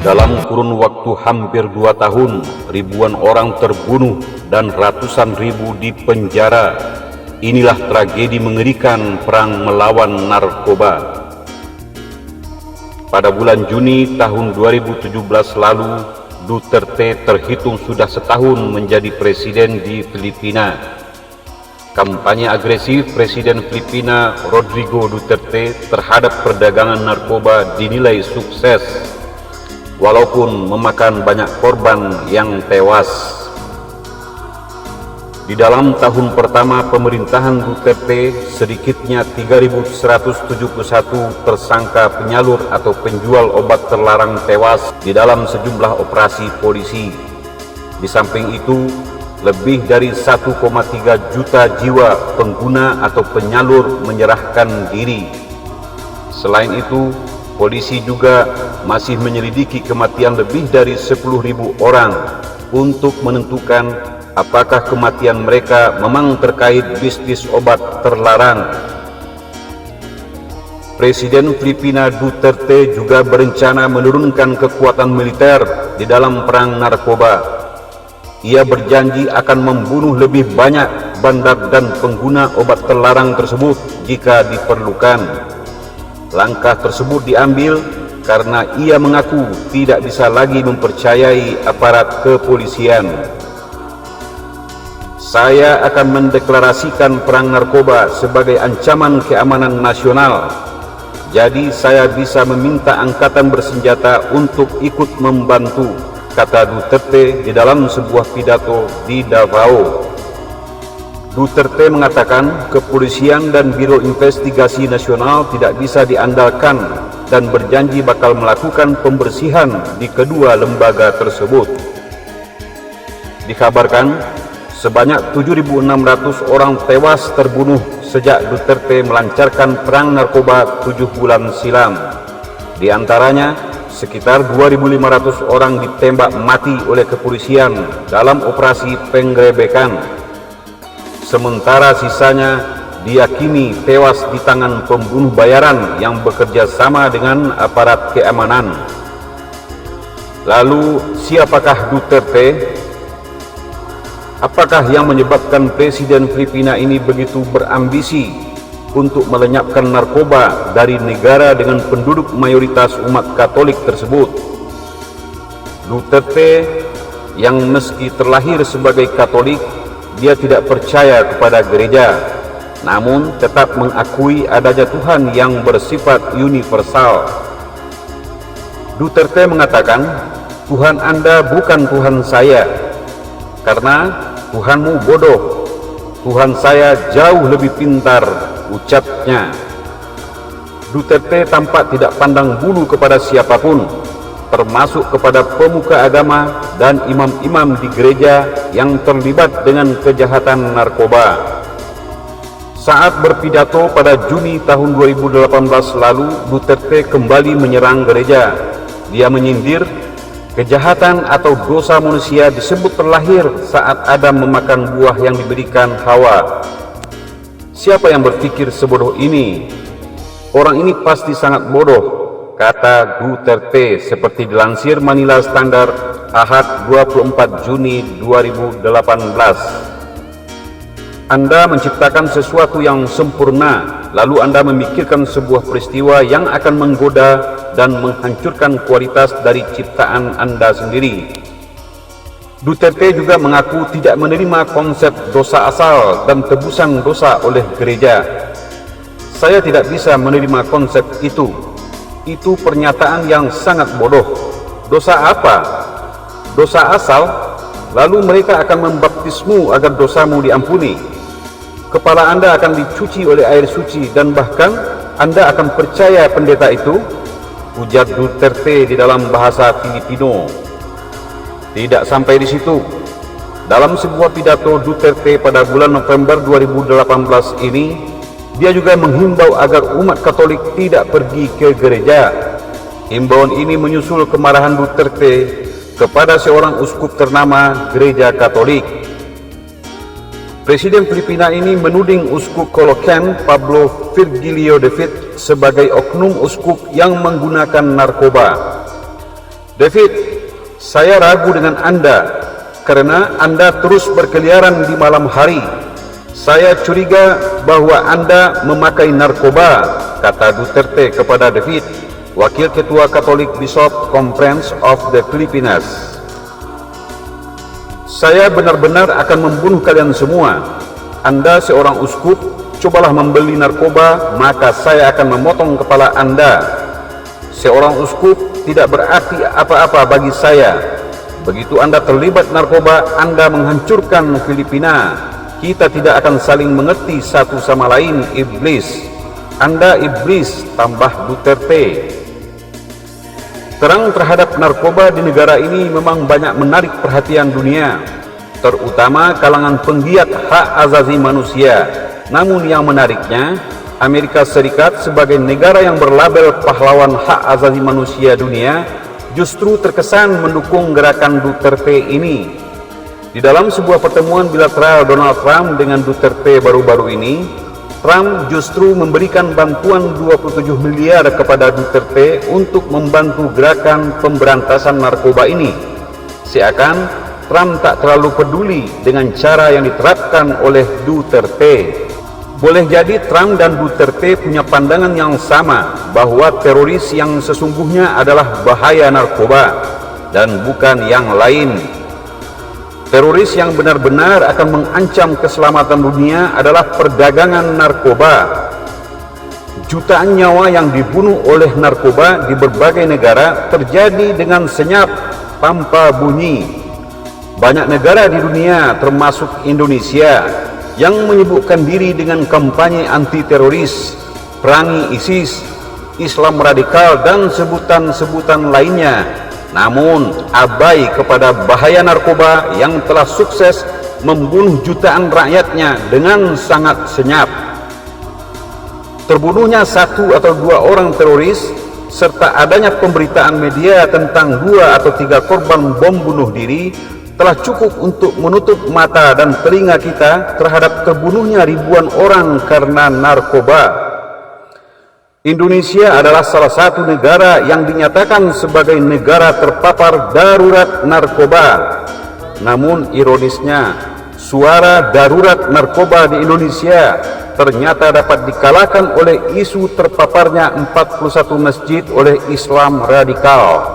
Dalam kurun waktu hampir 2 tahun, ribuan orang terbunuh dan ratusan ribu dipenjara. Inilah tragedi mengerikan perang melawan narkoba. Pada bulan Juni tahun 2017 lalu, Duterte terhitung sudah setahun menjadi presiden di Filipina. Kampanye agresif Presiden Filipina Rodrigo Duterte terhadap perdagangan narkoba dinilai sukses, walaupun memakan banyak korban yang tewas. Di dalam tahun pertama pemerintahan Duterte, sedikitnya 3.171 tersangka penyalur atau penjual obat terlarang tewas di dalam sejumlah operasi polisi. Di samping itu, lebih dari 1,3 juta jiwa pengguna atau penyalur menyerahkan diri. Selain itu, polisi juga masih menyelidiki kematian lebih dari 10.000 orang untuk menentukan apakah kematian mereka memang terkait bisnis obat terlarang. Presiden Filipina Duterte juga berencana menurunkan kekuatan militer di dalam perang narkoba. Ia berjanji akan membunuh lebih banyak bandar dan pengguna obat terlarang tersebut jika diperlukan. Langkah tersebut diambil karena ia mengaku tidak bisa lagi mempercayai aparat kepolisian. Saya akan mendeklarasikan perang narkoba sebagai ancaman keamanan nasional. Jadi saya bisa meminta angkatan bersenjata untuk ikut membantu, kata Duterte di dalam sebuah pidato di Davao. Duterte mengatakan kepolisian dan Biro Investigasi Nasional tidak bisa diandalkan dan berjanji bakal melakukan pembersihan di kedua lembaga tersebut. Dikabarkan sebanyak 7.600 orang tewas terbunuh sejak Duterte melancarkan perang narkoba 7 bulan silam. Di antaranya, sekitar 2.500 orang ditembak mati oleh kepolisian dalam operasi penggerebekan. Sementara sisanya diyakini tewas di tangan pembunuh bayaran yang bekerja sama dengan aparat keamanan. Lalu, siapakah Duterte? Apakah yang menyebabkan Presiden Filipina ini begitu berambisi untuk melenyapkan narkoba dari negara dengan penduduk mayoritas umat Katolik tersebut? Duterte yang meski terlahir sebagai Katolik, dia tidak percaya kepada gereja, namun tetap mengakui adanya Tuhan yang bersifat universal. Duterte mengatakan, Tuhan Anda bukan Tuhan saya, karena Tuhanmu bodoh. Tuhan saya jauh lebih pintar, ucapnya. Duterte tampak tidak pandang bulu kepada siapapun, termasuk kepada pemuka agama dan imam-imam di gereja yang terlibat dengan kejahatan narkoba. Saat berpidato pada Juni tahun 2018 lalu, Duterte kembali menyerang gereja. Dia menyindir, kejahatan atau dosa manusia disebut terlahir saat Adam memakan buah yang diberikan Hawa. Siapa yang berpikir sebodoh ini? Orang ini pasti sangat bodoh, kata Duterte, seperti dilansir Manila Standard Ahad 24 Juni 2018. Anda menciptakan sesuatu yang sempurna, lalu Anda memikirkan sebuah peristiwa yang akan menggoda dan menghancurkan kualitas dari ciptaan Anda sendiri. Duterte juga mengaku tidak menerima konsep dosa asal dan tebusan dosa oleh gereja. Saya tidak bisa menerima konsep itu. Itu pernyataan yang sangat bodoh. Dosa apa? Dosa asal? Lalu mereka akan membaptismu agar dosamu diampuni. Kepala Anda akan dicuci oleh air suci dan bahkan Anda akan percaya pendeta itu, ujar Duterte di dalam bahasa Filipino. Tidak sampai di situ. Dalam sebuah pidato Duterte pada bulan November 2018 ini, dia juga menghimbau agar umat Katolik tidak pergi ke gereja. Himbauan ini menyusul kemarahan Duterte kepada seorang uskup ternama gereja Katolik. Presiden Filipina ini menuding uskup Caloocan Pablo Virgilio David sebagai oknum uskup yang menggunakan narkoba. David, saya ragu dengan Anda karena Anda terus berkeliaran di malam hari. Saya curiga bahwa Anda memakai narkoba, kata Duterte kepada David, Wakil Ketua Katolik Bishop Conference of the Philippines. Saya benar-benar akan membunuh kalian semua. Anda seorang uskup, cobalah membeli narkoba, maka saya akan memotong kepala Anda. Seorang uskup tidak berarti apa-apa bagi saya. Begitu Anda terlibat narkoba, Anda menghancurkan Filipina. Kita tidak akan saling mengerti satu sama lain, iblis. Anda iblis, tambah Duterte. Terang terhadap narkoba di negara ini memang banyak menarik perhatian dunia, terutama kalangan penggiat hak asasi manusia. Namun yang menariknya, Amerika Serikat sebagai negara yang berlabel pahlawan hak asasi manusia dunia justru terkesan mendukung gerakan Duterte ini. Di dalam sebuah pertemuan bilateral Donald Trump dengan Duterte baru-baru ini, Trump justru memberikan bantuan 27 miliar kepada Duterte untuk membantu gerakan pemberantasan narkoba ini. Seakan Trump tak terlalu peduli dengan cara yang diterapkan oleh Duterte. Boleh jadi Trump dan Duterte punya pandangan yang sama bahwa teroris yang sesungguhnya adalah bahaya narkoba dan bukan yang lain. Teroris yang benar-benar akan mengancam keselamatan dunia adalah perdagangan narkoba. Jutaan nyawa yang dibunuh oleh narkoba di berbagai negara terjadi dengan senyap tanpa bunyi. Banyak negara di dunia termasuk Indonesia yang menyibukkan diri dengan kampanye anti-teroris, perangi ISIS, Islam radikal dan sebutan-sebutan lainnya, namun abai kepada bahaya narkoba yang telah sukses membunuh jutaan rakyatnya dengan sangat senyap. Terbunuhnya 1 atau 2 orang teroris serta adanya pemberitaan media tentang 2 atau 3 korban bom bunuh diri telah cukup untuk menutup mata dan telinga kita terhadap terbunuhnya ribuan orang karena narkoba. Indonesia adalah salah satu negara yang dinyatakan sebagai negara terpapar darurat narkoba. Namun ironisnya, suara darurat narkoba di Indonesia ternyata dapat dikalahkan oleh isu terpaparnya 41 masjid oleh Islam radikal.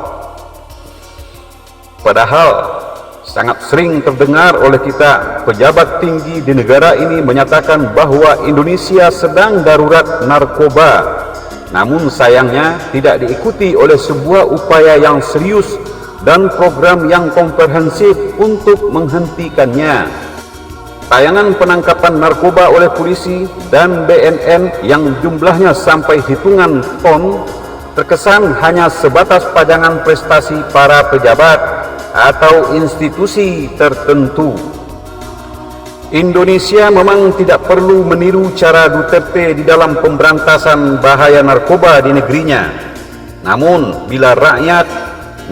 Padahal sangat sering terdengar oleh kita pejabat tinggi di negara ini menyatakan bahwa Indonesia sedang darurat narkoba. Namun sayangnya tidak diikuti oleh sebuah upaya yang serius dan program yang komprehensif untuk menghentikannya. Tayangan penangkapan narkoba oleh polisi dan BNN yang jumlahnya sampai hitungan ton terkesan hanya sebatas pajangan prestasi para pejabat atau institusi tertentu. Indonesia memang tidak perlu meniru cara Duterte di dalam pemberantasan bahaya narkoba di negerinya. Namun bila rakyat,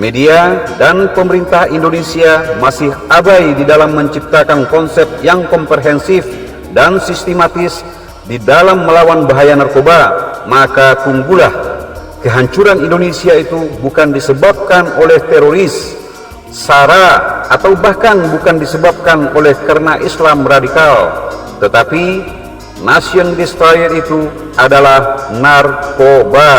media, dan pemerintah Indonesia masih abai di dalam menciptakan konsep yang komprehensif dan sistematis di dalam melawan bahaya narkoba, maka tunggulah, kehancuran Indonesia itu bukan disebabkan oleh teroris, SARA, atau bahkan bukan disebabkan oleh karena Islam radikal, tetapi nation destroyer itu adalah narkoba.